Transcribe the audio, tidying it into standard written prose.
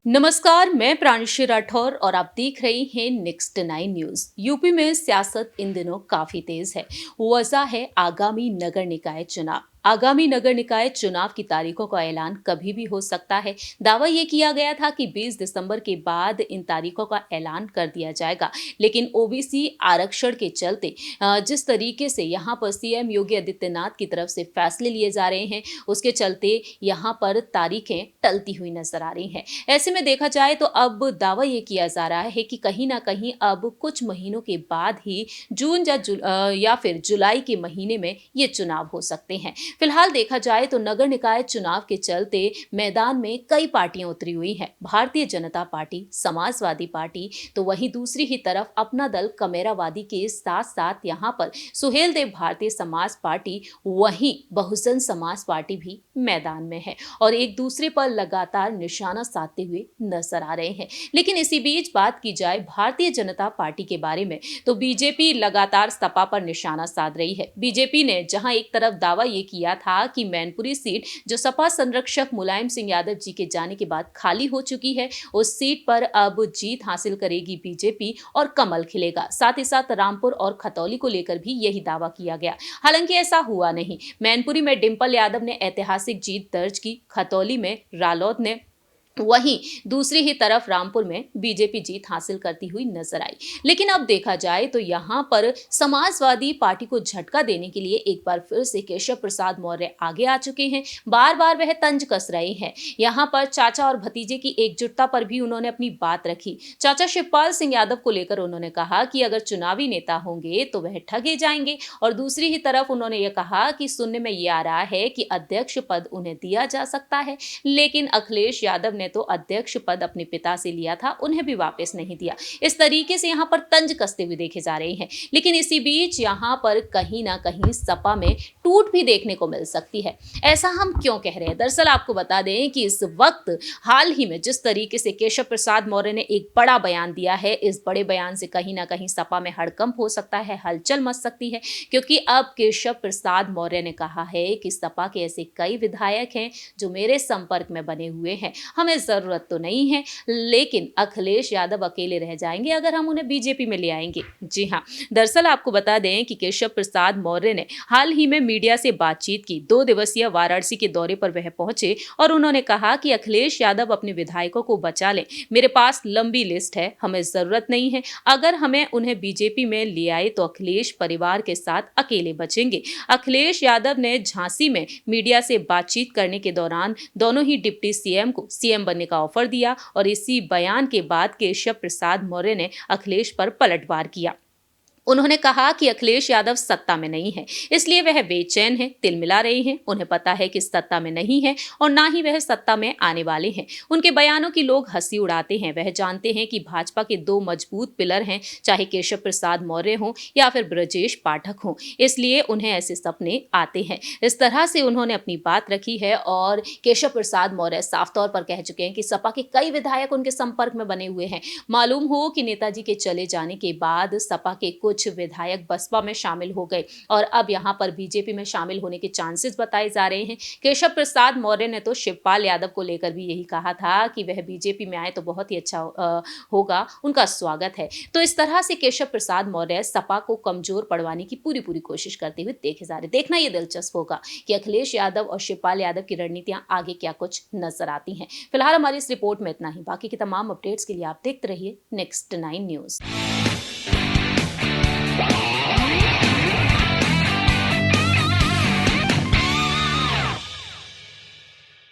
नमस्कार, मैं प्राणुषी राठौर और आप देख रहे हैं नेक्स्ट 9 न्यूज। यूपी में सियासत इन दिनों काफी तेज है। वजह है आगामी नगर निकाय चुनाव। आगामी नगर निकाय चुनाव की तारीखों का ऐलान कभी भी हो सकता है। दावा ये किया गया था कि 20 दिसंबर के बाद इन तारीखों का ऐलान कर दिया जाएगा, लेकिन ओबीसी आरक्षण के चलते जिस तरीके से यहाँ पर सीएम योगी आदित्यनाथ की तरफ से फैसले लिए जा रहे हैं, उसके चलते यहाँ पर तारीखें टलती हुई नजर आ रही हैं। ऐसे में देखा जाए तो अब दावा ये किया जा रहा है कि कहीं ना कहीं अब कुछ महीनों के बाद ही जून या फिर जुलाई के महीने में ये चुनाव हो सकते हैं। फिलहाल देखा जाए तो नगर निकाय चुनाव के चलते मैदान में कई पार्टियां उतरी हुई हैं। भारतीय जनता पार्टी, समाजवादी पार्टी, तो वहीं दूसरी ही तरफ अपना दल कमेरावादी के साथ साथ यहाँ पर सुहेलदेव भारतीय समाज पार्टी, वहीं बहुजन समाज पार्टी भी मैदान में है और एक दूसरे पर लगातार निशाना साधते हुए नजर आ रहे हैं। लेकिन इसी बीच बात की जाए भारतीय जनता पार्टी के बारे में, तो बीजेपी लगातार सपा पर निशाना साध रही है। बीजेपी ने जहां एक तरफ दावा ये किया था कि मैनपुरी सीट जो सपा संरक्षक मुलायम सिंह यादव जी के जाने के बाद खाली हो चुकी है, उस सीट पर अब जीत हासिल करेगी बीजेपी और कमल खिलेगा। साथ ही साथ रामपुर और खतौली को लेकर भी यही दावा किया गया। हालांकि ऐसा हुआ नहीं। मैनपुरी में डिंपल यादव ने ऐतिहासिक जीत दर्ज की, खतौली में रालोद ने, वहीं दूसरी ही तरफ रामपुर में बीजेपी जीत हासिल करती हुई नजर आई। लेकिन अब देखा जाए तो यहां पर समाजवादी पार्टी को झटका देने के लिए एक बार फिर से केशव प्रसाद मौर्य आगे आ चुके हैं। बार बार वह तंज कस रहे हैं। यहां पर चाचा और भतीजे की एकजुटता पर भी उन्होंने अपनी बात रखी। चाचा शिवपाल सिंह यादव को लेकर उन्होंने कहा कि अगर चुनावी नेता होंगे तो वह ठगे जाएंगे, और दूसरी ही तरफ उन्होंने यह कहा कि सुनने में यह आ रहा है कि अध्यक्ष पद उन्हें दिया जा सकता है, लेकिन अखिलेश यादव ने तो अध्यक्ष पद अपने पिता से लिया था, उन्हें भी वापस नहीं दिया। इस तरीके से यहाँ पर तंज कसते हुए देखे जा रहे हैं। लेकिन इसी बीच यहाँ पर कहीं ना कहीं सपा में टूट भी देखने को मिल सकती है। ऐसा हम क्यों कह रहे हैं? दरअसल आपको बता दें कि इस वक्त हाल ही में जिस तरीके से केशव प्रसाद मौर्य ने एक बड़ा बयान दिया है, इस बड़े बयान से कहीं ना कहीं सपा में हड़कंप हो सकता है, हलचल मच सकती है, क्योंकि अब केशव प्रसाद मौर्य ने कहा है कि सपा के ऐसे कई विधायक हैं जो मेरे संपर्क में बने हुए हैं, हमें जरूरत तो नहीं है, लेकिन अखिलेश यादव अकेले रह जाएंगे अगर हम उन्हें बीजेपी में ले आएंगे। जी हाँ, दरअसल आपको बता दें कि केशव प्रसाद मौर्य ने हाल ही में मीडिया से बातचीत की। 2 दिवसीय वाराणसी के दौरे पर वह पहुंचे और उन्होंने कहा कि अखिलेश यादव अपने विधायकों को बचा लें, मेरे पास लंबी लिस्ट है, हमें जरूरत नहीं है, अगर हमें उन्हें बीजेपी में ले आए तो अखिलेश परिवार के साथ अकेले बचेंगे। अखिलेश यादव ने झांसी में मीडिया से बातचीत करने के दौरान दोनों ही डिप्टी सीएम को सीएम बनने का ऑफर दिया, और इसी बयान के बाद केशव प्रसाद मौर्य ने अखिलेश पर पलटवार किया। उन्होंने कहा कि अखिलेश यादव सत्ता में नहीं है, इसलिए वह बेचैन है, तिलमिला रहे हैं, उन्हें पता है कि सत्ता में नहीं है और ना ही वह सत्ता में आने वाले हैं। उनके बयानों की लोग हंसी उड़ाते हैं। वह जानते हैं कि भाजपा के 2 मजबूत पिलर हैं, चाहे केशव प्रसाद मौर्य हों या फिर ब्रजेश पाठक हों, इसलिए उन्हें ऐसे सपने आते हैं। इस तरह से उन्होंने अपनी बात रखी है और केशव प्रसाद मौर्य साफ तौर पर कह चुके हैं कि सपा के कई विधायक उनके संपर्क में बने हुए हैं। मालूम हो कि नेताजी के चले जाने के बाद सपा के कुछ विधायक बसपा में शामिल हो गए और अब यहां पर बीजेपी में शामिल होने के चांसेस बताए जा रहे हैं। केशव प्रसाद मौर्य ने तो शिवपाल यादव को लेकर भी यही कहा था कि वह बीजेपी में आए तो बहुत ही अच्छा होगा, उनका स्वागत है। तो इस तरह से केशव प्रसाद मौर्य सपा को कमजोर पड़वाने की पूरी कोशिश करते हुए देखे जा रहे। देखना यह दिलचस्प होगा कि अखिलेश यादव और शिवपाल यादव की रणनीतियां आगे क्या कुछ नजर आती हैं। फिलहाल हमारी इस रिपोर्ट में इतना ही। बाकी की तमाम अपडेट्स के लिए आप देखते रहिए नेक्स्ट 9 न्यूज।